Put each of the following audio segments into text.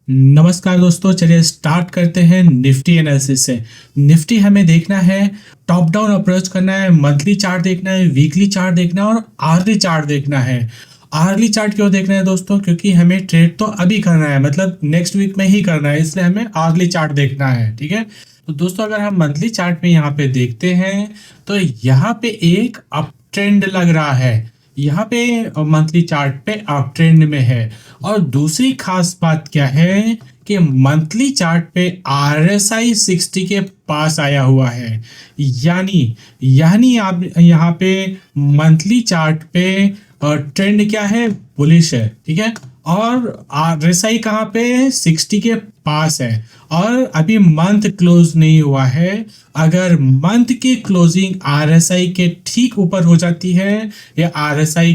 नमस्कार दोस्तों, चलिए स्टार्ट करते हैं निफ्टी एनालिसिस से। निफ्टी हमें देखना है, टॉप डाउन अप्रोच करना है, मंथली चार्ट देखना है, वीकली चार्ट देखना है और आर्ली चार्ट देखना है। आर्ली चार्ट क्यों देखना है दोस्तों? क्योंकि हमें ट्रेड तो अभी करना है, मतलब नेक्स्ट वीक में ही करना है, इसलिए हमें आर्ली चार्ट देखना है। ठीक है, तो दोस्तों अगर हम मंथली चार्ट में यहाँ पे देखते हैं तो यहाँ पे एक अप ट्रेंड लग रहा है। यहाँ पे मंथली चार्ट पे अप ट्रेंड में है। और दूसरी खास बात क्या है कि मंथली चार्ट पे RSI 60 के पास आया हुआ है। यानी यानी आप यहाँ पे मंथली चार्ट पे ट्रेंड क्या है? बुलिश है। ठीक है, और RSI कहाँ पे है? 60 के पास है और अभी मंथ क्लोज नहीं हुआ है। अगर मंथ की क्लोजिंग RSI के ठीक ऊपर हो जाती है या RSI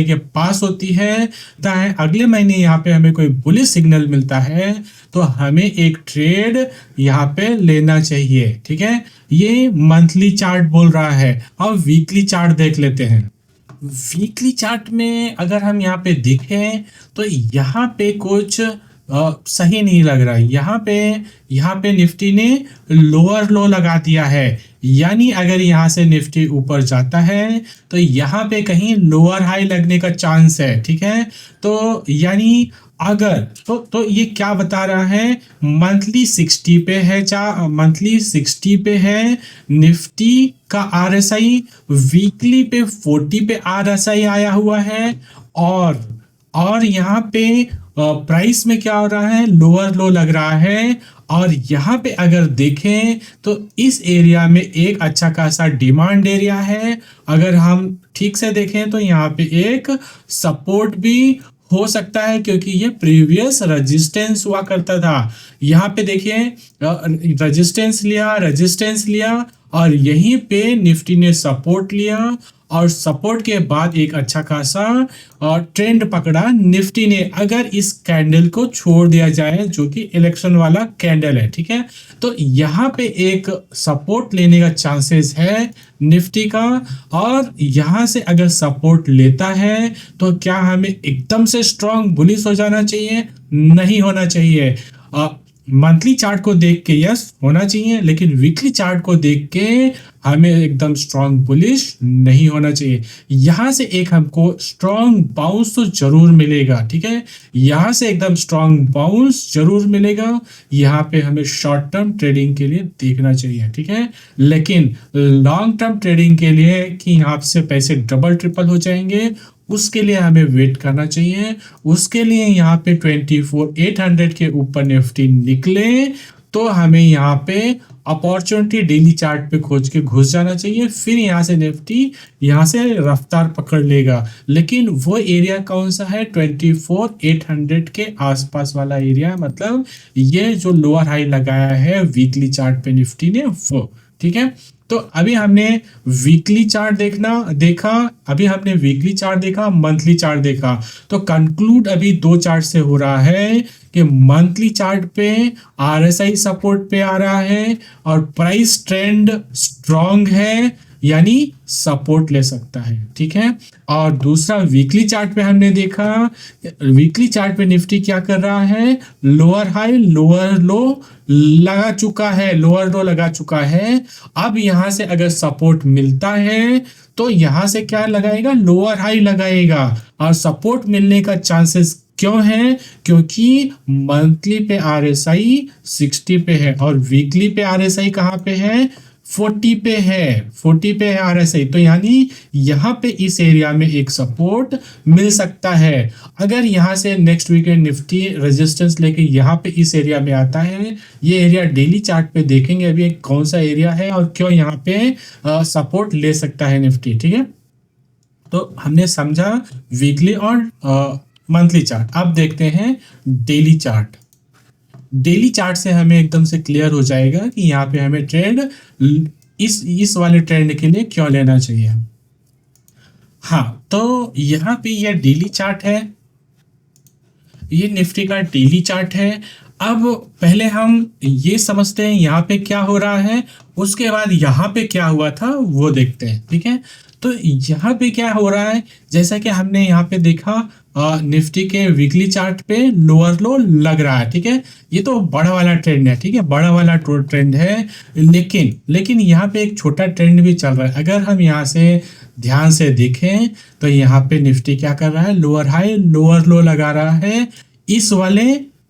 के पास होती है तो अगले महीने यहाँ पे हमें कोई बुलिश सिग्नल मिलता है तो हमें एक ट्रेड यहाँ पे लेना चाहिए। ठीक है, ये मंथली चार्ट बोल रहा है। अब वीकली चार्ट देख लेते हैं। वीकली चार्ट में अगर हम यहाँ पे देखें तो यहाँ पे कुछ सही नहीं लग रहा है। यहाँ पे निफ्टी ने लोअर लो लगा दिया है। यानी अगर यहाँ से निफ्टी ऊपर जाता है तो यहाँ पे कहीं लोअर हाई लगने का चांस है। ठीक है, तो यानी अगर तो ये क्या बता रहा है? मंथली 60 पे है, मंथली 60 पे है निफ्टी का RSI, वीकली पे 40 पे RSI आया हुआ है और यहाँ पे प्राइस में क्या हो रहा है? लोअर लो लग रहा है। और यहाँ पे अगर देखें तो इस एरिया में एक अच्छा खासा डिमांड एरिया है। अगर हम ठीक से देखें तो यहाँ पे एक सपोर्ट भी हो सकता है क्योंकि ये प्रीवियस रेजिस्टेंस हुआ करता था। यहाँ पे देखिए, रेजिस्टेंस लिया और यहीं पे निफ्टी ने सपोर्ट लिया और सपोर्ट के बाद एक अच्छा खासा ट्रेंड पकड़ा निफ्टी ने। अगर इस कैंडल को छोड़ दिया जाए जो कि इलेक्शन वाला कैंडल है, ठीक है, तो यहाँ पे एक सपोर्ट लेने का चांसेस है निफ्टी का। और यहाँ से अगर सपोर्ट लेता है तो क्या हमें एकदम से स्ट्रांग बुलिश हो जाना चाहिए? नहीं होना चाहिए। मंथली चार्ट को देख के यस होना चाहिए, लेकिन वीकली चार्ट को देख के हमें एकदम स्ट्रांग बुलिश नहीं होना चाहिए। यहाँ से एक हमको स्ट्रांग बाउंस तो जरूर मिलेगा। ठीक है, यहाँ से एकदम स्ट्रांग बाउंस जरूर मिलेगा। यहाँ पे हमें शॉर्ट टर्म ट्रेडिंग के लिए देखना चाहिए। ठीक है, लेकिन लॉन्ग टर्म ट्रेडिंग के लिए कि यहाँ से पैसे डबल ट्रिपल हो जाएंगे, उसके लिए हमें वेट करना चाहिए। उसके लिए यहाँ पे 24,800 के ऊपर निफ्टी निकले तो हमें यहाँ पे अपॉर्चुनिटी डेली चार्ट पे खोज के घुस जाना चाहिए। फिर यहाँ से निफ्टी यहाँ से रफ्तार पकड़ लेगा। लेकिन वो एरिया कौन सा है? 24,800 के आसपास वाला एरिया, मतलब ये जो लोअर हाई लगाया है वीकली चार्ट पे निफ्टी ने वो। ठीक है, तो अभी हमने वीकली चार्ट देखा, मंथली चार्ट देखा। तो कंक्लूड अभी दो चार्ट से हो रहा है कि मंथली चार्ट पे RSI सपोर्ट पे आ रहा है और प्राइस ट्रेंड स्ट्रॉन्ग है, यानी सपोर्ट ले सकता है। ठीक है, और दूसरा वीकली चार्ट पे हमने देखा, वीकली चार्ट पे निफ्टी क्या कर रहा है? लोअर हाई लोअर लो लगा चुका है। अब यहां से अगर सपोर्ट मिलता है तो यहां से क्या लगाएगा? लोअर हाई लगाएगा। और सपोर्ट मिलने का चांसेस क्यों है? क्योंकि मंथली पे RSI 60 पे है और वीकली पे RSI कहाँ पे है? 40 पे है RSI। तो यानी यहाँ पे इस एरिया में एक सपोर्ट मिल सकता है। अगर यहाँ से नेक्स्ट वीकेंड निफ्टी रेजिस्टेंस लेके यहाँ पे इस एरिया में आता है, ये एरिया डेली चार्ट पे देखेंगे अभी कौन सा एरिया है और क्यों यहाँ पे सपोर्ट ले सकता है निफ्टी। ठीक है, तो हमने समझा वीकली और मंथली चार्ट। अब देखते हैं डेली चार्ट। डेली चार्ट से हमें एकदम से क्लियर हो जाएगा कि यहाँ पे हमें ट्रेंड इस वाले ट्रेंड के लिए क्यों लेना चाहिए। हाँ, तो यहाँ पे ये डेली चार्ट है, ये निफ्टी का डेली चार्ट है। अब पहले हम ये समझते हैं यहाँ पे क्या हो रहा है, उसके बाद यहाँ पे क्या हुआ था वो देखते हैं। ठीक है, तो यहाँ पे क्या हो रहा है? जैसा कि हमने यहाँ पे देखा निफ्टी के वीकली चार्ट पे लोअर लो लग रहा है, ठीक है। ये तो बड़ा वाला ट्रेंड है, ठीक है, बड़ा वाला ट्रेंड है। लेकिन यहाँ पे एक छोटा ट्रेंड भी चल रहा है। अगर हम यहाँ से ध्यान से देखें तो यहाँ पे निफ्टी क्या कर रहा है, लोअर हाई लोअर लो लगा रहा है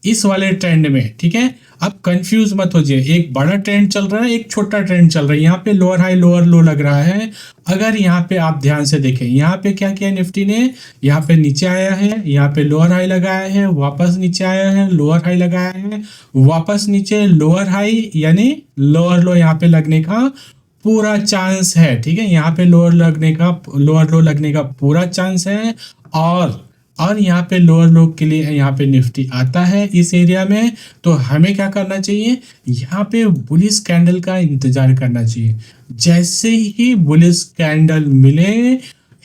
इस वाले ट्रेंड में, ठीक है। अब कंफ्यूज मत हो जाइए, एक बड़ा ट्रेंड चल रहा है, एक छोटा ट्रेंड चल रहा है। यहाँ पे लोअर हाई लोअर लो लग रहा है। अगर यहाँ पे आप ध्यान से देखें, यहाँ पे क्या किया निफ्टी ने, यहाँ पे नीचे आया है, यहाँ पे लोअर हाई लगाया है, वापस नीचे आया है, लोअर हाई लगाया है, वापस नीचे लोअर हाई, यानी लोअर लो यहाँ पे लगने का पूरा चांस है, ठीक है। यहाँ पे लोअर लो लगने का पूरा चांस है। और यहाँ पे लोअर लो के लिए यहाँ पे निफ्टी आता है इस एरिया में, तो हमें क्या करना चाहिए, यहाँ पे बुलिश कैंडल का इंतजार करना चाहिए। जैसे ही बुलिश कैंडल मिले,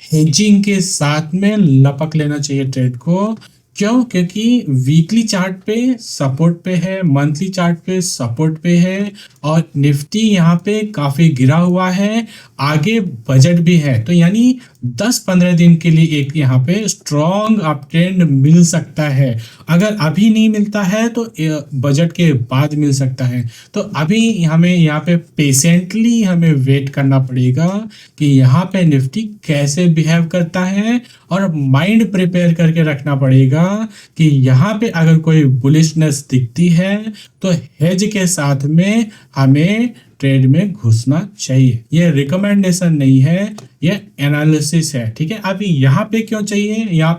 हेजिंग के साथ में लपक लेना चाहिए ट्रेड को। क्यों? क्योंकि वीकली चार्ट पे सपोर्ट पे है, मंथली चार्ट पे सपोर्ट पे है, और निफ्टी यहाँ पे काफी गिरा हुआ है, आगे बजट भी है, तो यानी 10-15 दिन के लिए एक यहाँ पे स्ट्रॉन्ग अप ट्रेंड मिल सकता है। अगर अभी नहीं मिलता है तो बजट के बाद मिल सकता है। तो अभी हमें यहाँ पे पेशेंटली हमें वेट करना पड़ेगा कि यहाँ पे निफ्टी कैसे बिहेव करता है, और माइंड प्रिपेयर करके रखना पड़ेगा कि यहाँ पे अगर कोई बुलिशनेस दिखती है तो हेज के साथ में हमें ट्रेड में घुसना चाहिए। ये रिकमेंडेशन नहीं है, ये एनालिसिस है, ठीक है। अभी यहाँ पे क्यों चाहिए, यहाँ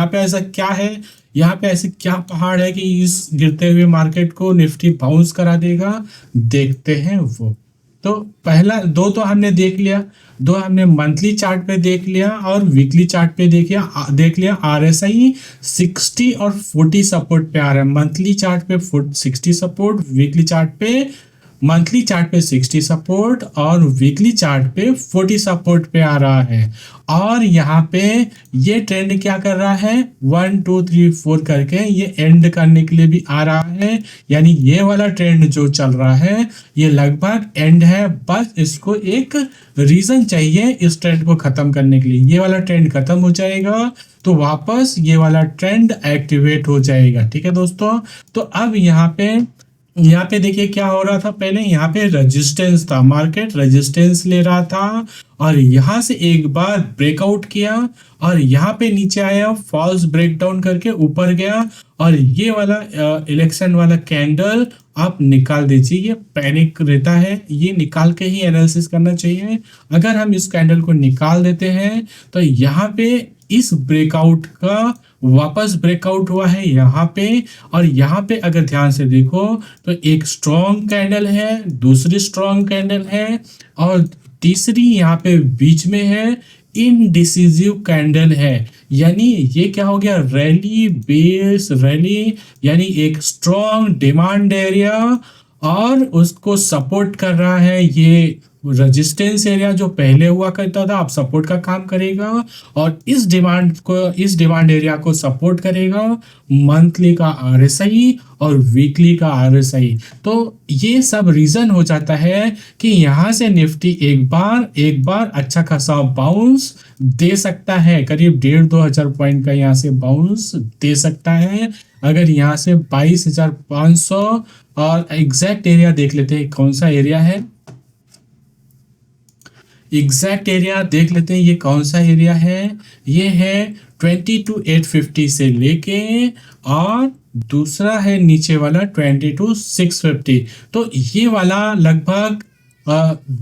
पे ऐसा क्या है, यहाँ पे ऐसे क्या पहाड़ है कि इस गिरते हुए मार्केट को निफ्टी बाउंस करा देगा, देखते हैं वो। तो पहला दो तो हमने देख लिया, दो हमने मंथली चार्ट पे देख लिया और वीकली चार्ट पे देख लिया। आरएसआई 60 और 40 सपोर्ट पे आ रहा है। मंथली चार्ट पे 60 सपोर्ट, वीकली चार्ट पे मंथली चार्ट पे 60 सपोर्ट और वीकली चार्ट पे 40 सपोर्ट पे आ रहा है। और यहाँ पे ये ट्रेंड क्या कर रहा है, 1 2 3 4 करके ये एंड करने के लिए भी आ रहा है। यानी ये वाला ट्रेंड जो चल रहा है ये लगभग एंड है, बस इसको एक रीजन चाहिए इस ट्रेंड को खत्म करने के लिए। ये वाला ट्रेंड खत्म हो जाएगा तो वापस ये वाला ट्रेंड एक्टिवेट हो जाएगा, ठीक है दोस्तों। तो अब यहाँ पे देखिए क्या हो रहा था, पहले यहाँ पे रेजिस्टेंस था, मार्केट रेजिस्टेंस ले रहा था, और यहाँ से एक बार ब्रेकआउट किया और यहाँ पे नीचे आया, फॉल्स ब्रेकडाउन करके ऊपर गया, और ये वाला इलेक्शन वाला कैंडल आप निकाल दीजिए। ये पैनिक रहता है, ये निकाल के ही एनालिसिस करना चाहिए। अगर हम इस कैंडल को निकाल देते हैं तो यहाँ पे इस ब्रेकआउट का वापस ब्रेकआउट हुआ है यहाँ पे, और यहाँ पे अगर ध्यान से देखो तो एक स्ट्रॉन्ग कैंडल है, दूसरी स्ट्रॉन्ग कैंडल है, और तीसरी यहाँ पे बीच में है इनडिसिसिव कैंडल है। यानी ये क्या हो गया, रैली बेस रैली, यानी एक स्ट्रॉन्ग डिमांड एरिया और उसको सपोर्ट कर रहा है ये रेजिस्टेंस एरिया जो पहले हुआ करता था, अब सपोर्ट का काम करेगा, और इस डिमांड एरिया को सपोर्ट करेगा मंथली का आरएसआई और वीकली का आरएसआई। तो ये सब रीजन हो जाता है कि यहाँ से निफ्टी एक बार अच्छा खासा बाउंस दे सकता है, करीब 1,500-2,000 पॉइंट का यहाँ से बाउंस दे सकता है। अगर यहाँ से 22,500, और एग्जैक्ट एरिया देख लेते हैं कौन सा एरिया है, एग्जैक्ट एरिया देख लेते हैं ये कौन सा एरिया है। ये है 22,850 से लेके, और दूसरा है नीचे वाला 22,650। तो ये वाला लगभग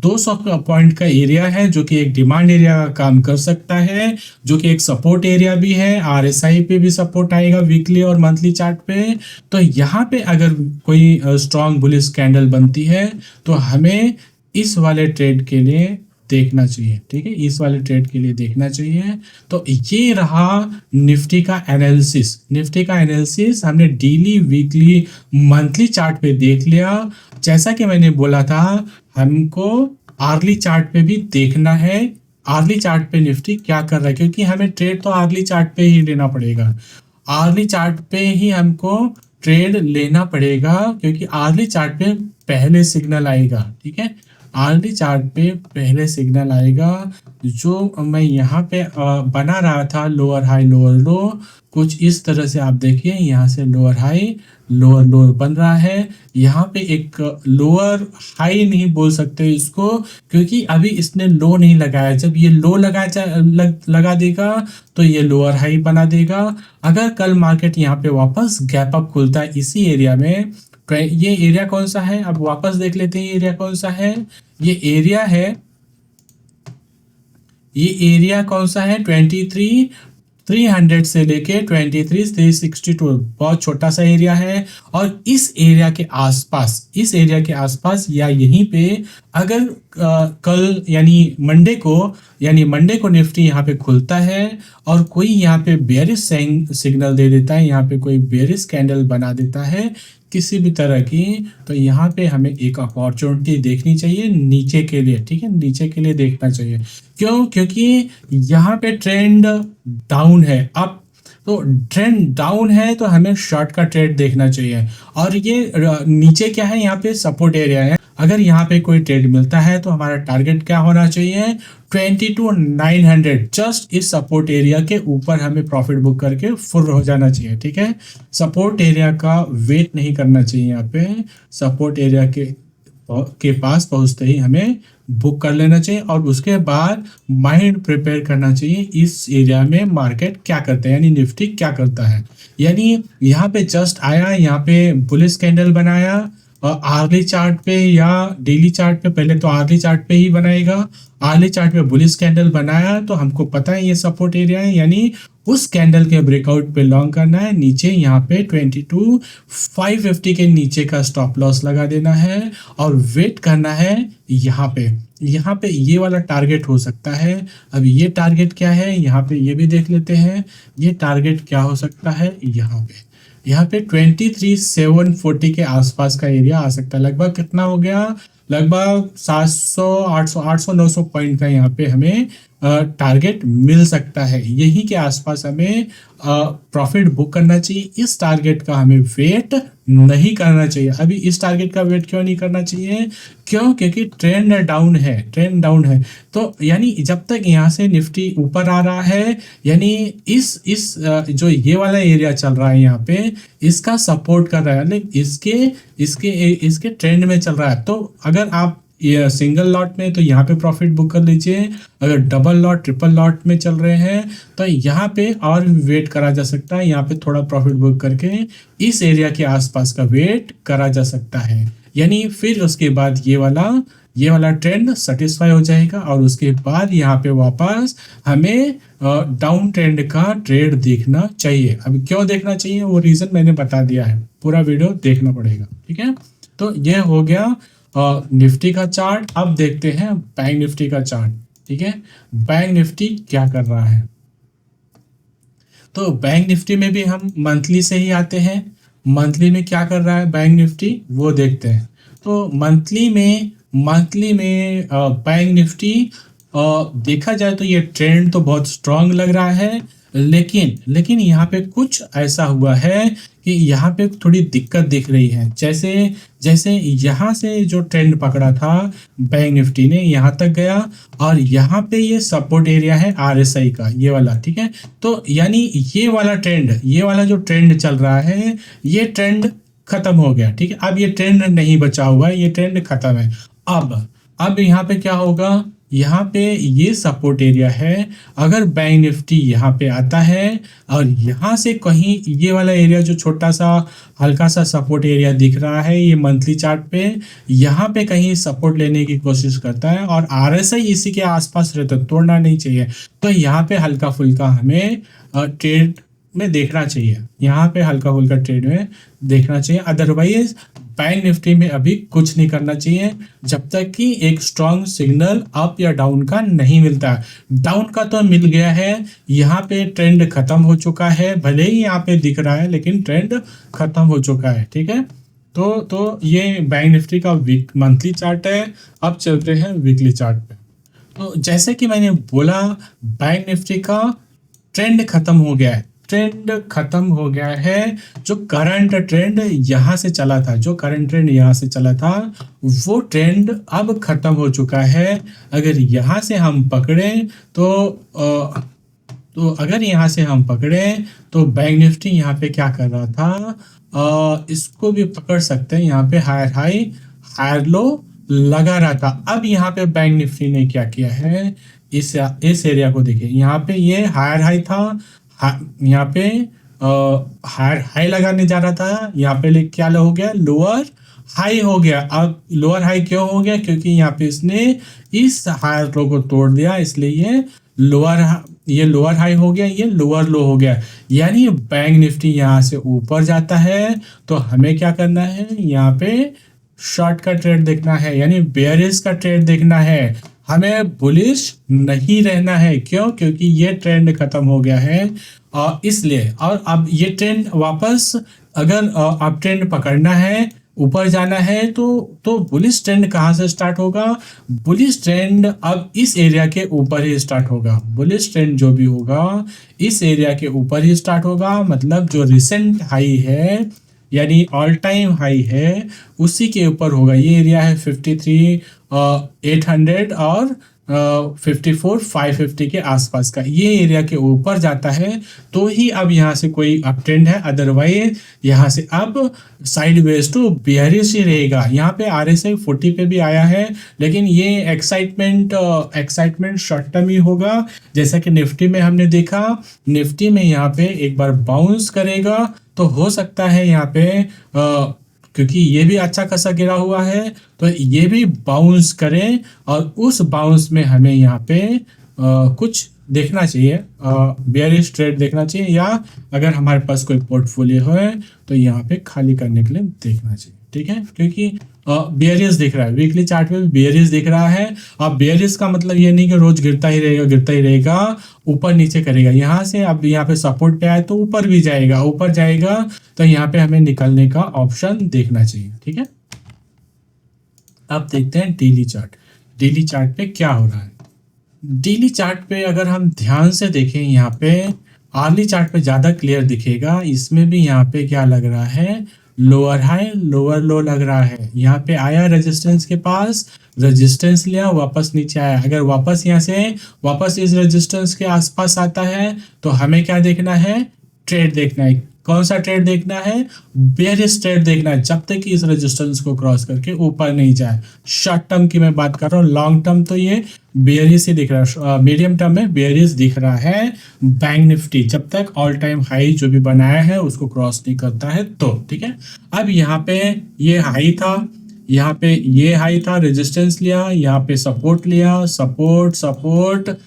200 पॉइंट का एरिया है जो कि एक डिमांड एरिया का काम कर सकता है, जो कि एक सपोर्ट एरिया भी है। आरएसआई पे भी सपोर्ट आएगा वीकली और मंथली चार्ट पे। तो यहाँ पे अगर कोई स्ट्रॉन्ग बुलिश कैंडल बनती है तो हमें इस वाले ट्रेड के लिए देखना चाहिए, ठीक है, इस वाले ट्रेड के लिए देखना चाहिए। तो ये रहा निफ्टी का एनालिसिस हमने डेली वीकली मंथली चार्ट पे देख लिया। जैसा कि मैंने बोला था हमको आर्ली चार्ट पे भी देखना है, आर्ली चार्ट पे निफ्टी क्या कर रहा है, क्योंकि हमें ट्रेड तो आर्ली चार्ट पे ही लेना पड़ेगा, आर्ली चार्ट पे ही हमको ट्रेड लेना पड़ेगा, क्योंकि आर्ली चार्ट पे पहले सिग्नल आएगा, ठीक है। आरडी चार्ट पे पहले सिग्नल आएगा जो मैं यहाँ पे बना रहा था, लोअर हाई लोअर लो, कुछ इस तरह से आप देखिए, यहाँ से लोअर हाई लोअर लो बन रहा है। यहाँ पे एक लोअर हाई नहीं बोल सकते इसको, क्योंकि अभी इसने लो नहीं लगाया। जब ये लो लगा देगा तो ये लोअर हाई बना देगा। अगर कल मार्केट यहाँ पे वापस गैप अप खुलता है इसी एरिया में, तो ये एरिया कौन सा है, अब वापस देख लेते हैं ये एरिया कौन सा है। ये एरिया है, ये एरिया कौन सा है, 23,300 से लेके 23,362, बहुत छोटा सा एरिया है। और इस एरिया के आसपास, इस एरिया के आसपास या यहीं पे अगर कल यानी मंडे को निफ्टी यहाँ पे खुलता है और कोई यहाँ पे बेयरिश सिग्नल दे देता है, यहाँ पे कोई बेयरिश कैंडल बना देता है किसी भी तरह की, तो यहाँ पे हमें एक अपॉर्चुनिटी देखनी चाहिए नीचे के लिए, ठीक है, नीचे के लिए देखना चाहिए। क्यों? क्योंकि यहाँ पे ट्रेंड डाउन है। अब तो ट्रेंड डाउन है तो हमें शॉर्ट का ट्रेड देखना चाहिए। और ये नीचे क्या है, यहाँ पे सपोर्ट एरिया है। अगर यहाँ पे कोई ट्रेड मिलता है तो हमारा टारगेट क्या होना चाहिए, 22,900, जस्ट इस सपोर्ट एरिया के ऊपर हमें प्रॉफिट बुक करके फुल हो जाना चाहिए, ठीक है। सपोर्ट एरिया का वेट नहीं करना चाहिए, यहाँ पे सपोर्ट एरिया के पास पहुंचते ही हमें बुक कर लेना चाहिए और उसके बाद माइंड प्रिपेयर करना चाहिए इस एरिया में मार्केट क्या करता है, यानी निफ्टी क्या करता है। यानी यहाँ पे जस्ट आया, यहाँ पे बुलिश कैंडल बनाया और आर्ली चार्ट पे या डेली चार्ट पे, पहले तो आर्ली चार्ट पे ही बनाएगा, आर्ली चार्ट पे बुलिश कैंडल बनाया तो हमको पता है ये सपोर्ट एरिया है, यानी उस कैंडल के ब्रेकआउट पे लॉन्ग करना है। नीचे यहाँ पे 22,550 के नीचे का स्टॉप लॉस लगा देना है और वेट करना है यहाँ पे ये वाला टारगेट हो सकता है। अब ये टारगेट क्या है, यहाँ पे ये भी देख लेते हैं, ये टारगेट क्या हो सकता है, यहाँ पे 23,740 के आसपास का एरिया आ सकता है। लगभग कितना हो गया, लगभग 700 800 900 पॉइंट का यहाँ पे हमें टारगेट मिल सकता है। यहीं के आसपास हमें प्रॉफिट बुक करना चाहिए। इस टारगेट का हमें वेट नहीं करना चाहिए। अभी इस टारगेट का वेट क्यों नहीं करना चाहिए, क्योंकि ट्रेंड डाउन है। तो यानी जब तक यहाँ से निफ्टी ऊपर आ रहा है, यानी इस जो ये वाला एरिया चल रहा है यहाँ पे, इसका सपोर्ट कर रहा है, यानी इसके ट्रेंड में चल रहा है। तो अगर आप ये सिंगल लॉट में तो यहाँ पे प्रॉफिट बुक कर लीजिए, अगर डबल लॉट ट्रिपल लॉट में चल रहे हैं तो यहाँ पे और वेट करा जा सकता है। यहाँ पे थोड़ा प्रॉफिट बुक करके इस एरिया के आसपास का वेट करा जा सकता है, यानी फिर उसके बाद ये वाला ट्रेंड सेटिस्फाई हो जाएगा और उसके बाद यहाँ पे वापस हमें डाउन ट्रेंड का ट्रेड देखना चाहिए। अभी क्यों देखना चाहिए वो रीज़न मैंने बता दिया है, पूरा वीडियो देखना पड़ेगा, ठीक है। तो ये हो गया निफ्टी का चार्ट। अब देखते हैं बैंक निफ्टी का चार्ट, ठीक है। बैंक निफ्टी क्या कर रहा है, तो बैंक निफ्टी में भी हम मंथली से ही आते हैं। मंथली में क्या कर रहा है बैंक निफ्टी वो देखते हैं। तो मंथली में बैंक निफ्टी देखा जाए तो ये ट्रेंड तो बहुत स्ट्रांग लग रहा है, लेकिन यहाँ पे कुछ ऐसा हुआ है कि यहाँ पे थोड़ी दिक्कत दिख रही है। जैसे यहाँ से जो ट्रेंड पकड़ा था बैंक निफ्टी ने, यहाँ तक गया और यहाँ पे ये सपोर्ट एरिया है आरएसआई का, ये वाला, ठीक है। तो यानी ये वाला जो ट्रेंड चल रहा है, ये ट्रेंड खत्म हो गया, ठीक है। अब ये ट्रेंड नहीं बचा हुआ है, ये ट्रेंड खत्म है। अब यहाँ पे क्या होगा, यहाँ पे ये सपोर्ट एरिया है। अगर बैंक निफ्टी यहाँ पे आता है और यहाँ से कहीं ये वाला एरिया जो छोटा सा हल्का सा सपोर्ट एरिया दिख रहा है ये मंथली चार्ट पे, यहाँ पे कहीं सपोर्ट लेने की कोशिश करता है और आरएसआई इसी के आसपास रहता है, तोड़ना नहीं चाहिए। तो यहाँ पे हल्का फुल्का हमें ट्रेड में देखना चाहिए, यहाँ पे हल्का फुल्का ट्रेड में देखना चाहिए। अदरवाइज बैंक निफ्टी में अभी कुछ नहीं करना चाहिए जब तक कि एक स्ट्रॉन्ग सिग्नल अप या डाउन का नहीं मिलता। डाउन का तो मिल गया है, यहाँ पे ट्रेंड खत्म हो चुका है, भले ही यहाँ पे दिख रहा है लेकिन ट्रेंड खत्म हो चुका है, ठीक है। तो ये बैंक निफ्टी का मंथली चार्ट है। अब चलते हैं वीकली चार्ट पे। तो जैसे कि मैंने बोला बैंक निफ्टी का ट्रेंड खत्म हो गया है, ट्रेंड खत्म हो गया है। जो करंट ट्रेंड यहाँ से चला था, जो करंट ट्रेंड यहाँ से चला था, वो ट्रेंड अब खत्म हो चुका है। अगर यहाँ से हम पकड़े तो अगर यहाँ से हम पकड़े तो बैंक निफ्टी यहाँ पे क्या कर रहा था, इसको भी पकड़ सकते हैं। यहाँ पे हायर हाई हायर लो लगा रहा था। अब यहाँ पे बैंक निफ्टी ने क्या किया है, इस एरिया को देखिए, यहाँ पे ये हायर हाई था, यहाँ पे हायर हाई लगाने जा रहा था, यहाँ पे क्या हो गया, लोअर हाई हो गया। अब लोअर हाई क्यों हो गया, क्योंकि यहाँ पे इसने इस हायर लो को तोड़ दिया, इसलिए ये लोअर हाई हो गया, ये लोअर लो हो गया। यानी बैंक निफ्टी यहाँ से ऊपर जाता है तो हमें क्या करना है, यहाँ पे शॉर्ट का ट्रेड देखना है, यानी बेयरिश का ट्रेड देखना है। हमें बुलिश नहीं रहना है। क्यों? क्योंकि ये ट्रेंड खत्म हो गया है, इसलिए। और अब ये ट्रेंड वापस, अगर आप ट्रेंड पकड़ना है, ऊपर जाना है, तो बुलिश ट्रेंड कहाँ से स्टार्ट होगा? बुलिश ट्रेंड अब इस एरिया के ऊपर ही स्टार्ट होगा। बुलिश ट्रेंड जो भी होगा इस एरिया के ऊपर ही स्टार्ट होगा। मतलब जो रिसेंट हाई है, यानी ऑल टाइम हाई है, उसी के ऊपर होगा। ये एरिया है 53,800 और 54,550 के आसपास का। ये एरिया के ऊपर जाता है तो ही अब यहाँ से कोई अप ट्रेंड है, अदरवाइज यहाँ से अब साइडवेज टू बेयरिश ही रहेगा। यहाँ पे RSI 40 पे भी आया है, लेकिन ये एक्साइटमेंट शॉर्ट टर्म ही होगा। जैसा कि निफ्टी में हमने देखा, निफ्टी में यहाँ पे एक बार बाउंस करेगा तो हो सकता है यहाँ पे क्योंकि ये भी अच्छा खासा गिरा हुआ है, तो ये भी बाउंस करें और उस बाउंस में हमें यहाँ पे कुछ देखना चाहिए, बेयरिश ट्रेड देखना चाहिए, या अगर हमारे पास कोई पोर्टफोलियो है तो यहाँ पे खाली करने के लिए देखना चाहिए। ठीक है, क्योंकि बेयरिश दिख रहा है, वीकली चार्ट में भी बेयरिश दिख रहा है। अब बेयरिश का मतलब ये नहीं कि रोज गिरता ही रहेगा, ऊपर नीचे करेगा। यहाँ से अब यहाँ पे सपोर्ट पे आए तो ऊपर भी जाएगा, ऊपर जाएगा तो यहाँ पे हमें निकलने का ऑप्शन देखना चाहिए। ठीक है, अब देखते हैं डेली चार्ट। डेली चार्ट पे क्या हो रहा है? डेली चार्ट पे अगर हम ध्यान से देखें, यहाँ पे आर्ली चार्ट पे ज़्यादा क्लियर दिखेगा। इसमें भी यहाँ पे क्या लग रहा है, लोअर हाई लोअर लो लग रहा है। यहाँ पे आया रेजिस्टेंस के पास, रेजिस्टेंस लिया, वापस नीचे आया। अगर वापस यहाँ से वापस इस रेजिस्टेंस के आसपास आता है तो हमें क्या देखना है, ट्रेड देखना है। कौन सा ट्रेड देखना है? बेयरिश ट्रेड देखना है, जब तक कि इस रेजिस्टेंस को क्रॉस करके ऊपर नहीं जाए। शॉर्ट टर्म की मैं बात कर रहा हूँ, लॉन्ग टर्म तो ये बेयरिश ही दिख रहा है, मीडियम टर्म में बेयरिश दिख रहा है बैंक निफ्टी, जब तक ऑल टाइम हाई जो भी बनाया है उसको क्रॉस नहीं करता है तो। ठीक है, अब यहाँ पे ये हाई था, यहाँ पे ये हाई था, रेजिस्टेंस लिया, यहाँ पे सपोर्ट लिया, सपोर्ट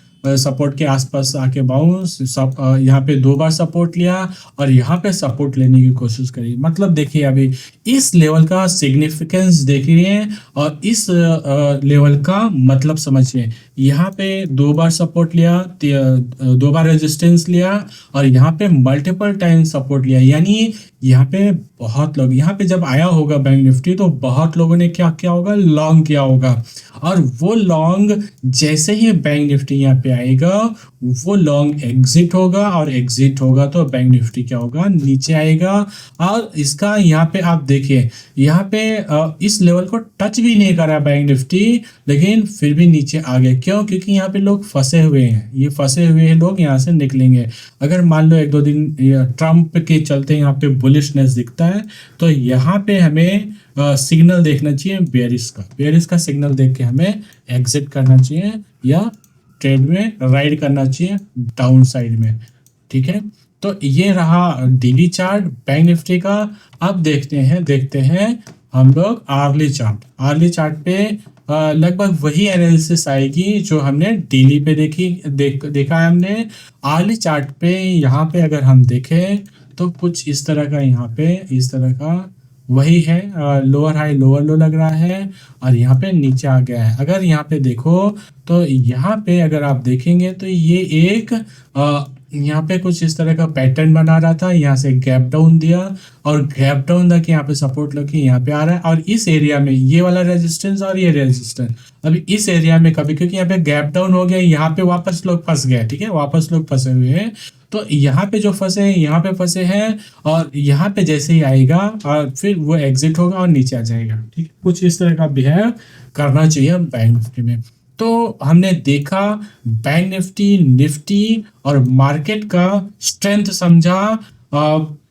के आसपास आके बाउंस, यहाँ पे 2 बार सपोर्ट लिया और यहाँ पे सपोर्ट लेने की कोशिश करी। मतलब देखिए, अभी इस लेवल का सिग्निफिकेंस देखिए और इस लेवल का मतलब समझिए। यहाँ पे 2 बार सपोर्ट लिया, 2 बार रेजिस्टेंस लिया और यहाँ पे मल्टीपल टाइम सपोर्ट लिया। यानी यहाँ पे बहुत लोग, यहाँ पे जब आया होगा बैंक निफ्टी तो बहुत लोगों ने क्या किया होगा, लॉन्ग किया होगा। और वो लॉन्ग जैसे ही बैंक निफ्टी यहाँ पे आएगा, वो लॉन्ग एग्जिट होगा और एग्जिट होगा तो बैंक निफ्टी क्या होगा, नीचे आएगा। और इसका यहाँ पे आप देखिए, यहाँ पे इस लेवल को टच भी नहीं करा बैंक निफ्टी, लेकिन फिर भी नीचे आ गए। क्यों? क्योंकि यहाँ पे लोग फंसे हुए हैं, ये फंसे हुए लोग यहाँ से निकलेंगे। अगर मान लो 1-2 दिन ट्रम्प के चलते यहाँ पे बुलिशनेस दिखता है तो यहाँ पे हमें सिग्नल देखना चाहिए बेयरिश का सिग्नल देख के हमें एग्जिट करना चाहिए या ट्रेड में राइड करना चाहिए डाउन साइड में। ठीक है, तो ये रहा डेली चार्ट बैंक निफ्टी का। अब देखते हैं हम लोग आर्ली चार्ट पे लगभग वही एनालिसिस आएगी जो हमने डेली पे देखा है हमने। आर्ली चार्ट पे यहाँ पे अगर हम देखें तो कुछ इस तरह का, यहाँ पे इस तरह का वही है, लोअर हाई लोअर लो लग रहा है और यहाँ पे नीचे आ गया है। अगर यहाँ पे देखो तो यहाँ पे अगर आप देखेंगे तो ये एक यहाँ पे कुछ इस तरह का पैटर्न बना रहा था, यहाँ से गैप डाउन दिया और गैप डाउन दा कि यहाँ पे सपोर्ट लेके यहाँ पे आ रहा है। और इस एरिया में ये वाला रेजिस्टेंस और ये रेजिस्टेंस, अभी इस एरिया में कभी, क्योंकि यहाँ पे गैप डाउन हो गया, यहाँ पे वापस लोग फंस गए। ठीक है, वापस लोग फंसे हुए हैं, तो यहाँ पे जो फंसे हैं यहाँ पे फंसे हैं, और यहाँ पे जैसे ही आएगा और फिर वो एग्जिट होगा और नीचे आ जाएगा। ठीक है, कुछ इस तरह का बिहेव करना चाहिए बैंक निफ्टी में। तो हमने देखा बैंक निफ्टी, निफ्टी और मार्केट का स्ट्रेंथ समझा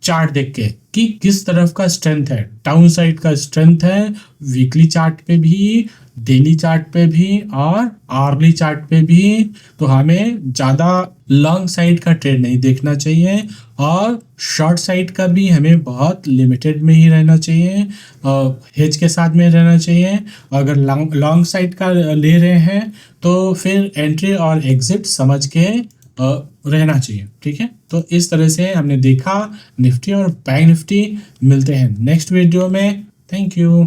चार्ट देख के कि किस तरफ का स्ट्रेंथ है। डाउन साइड का स्ट्रेंथ है वीकली चार्ट पे भी, डेली चार्ट पे भी और आवर्ली चार्ट पे भी। तो हमें ज़्यादा लॉन्ग साइड का ट्रेड नहीं देखना चाहिए और शॉर्ट साइड का भी हमें बहुत लिमिटेड में ही रहना चाहिए, हेज के साथ में रहना चाहिए। अगर लॉन्ग साइड का ले रहे हैं तो फिर एंट्री और एग्जिट समझ के रहना चाहिए। ठीक है, तो इस तरह से हमने देखा निफ्टी और बैंक निफ्टी। मिलते हैं नेक्स्ट वीडियो में। Thank you.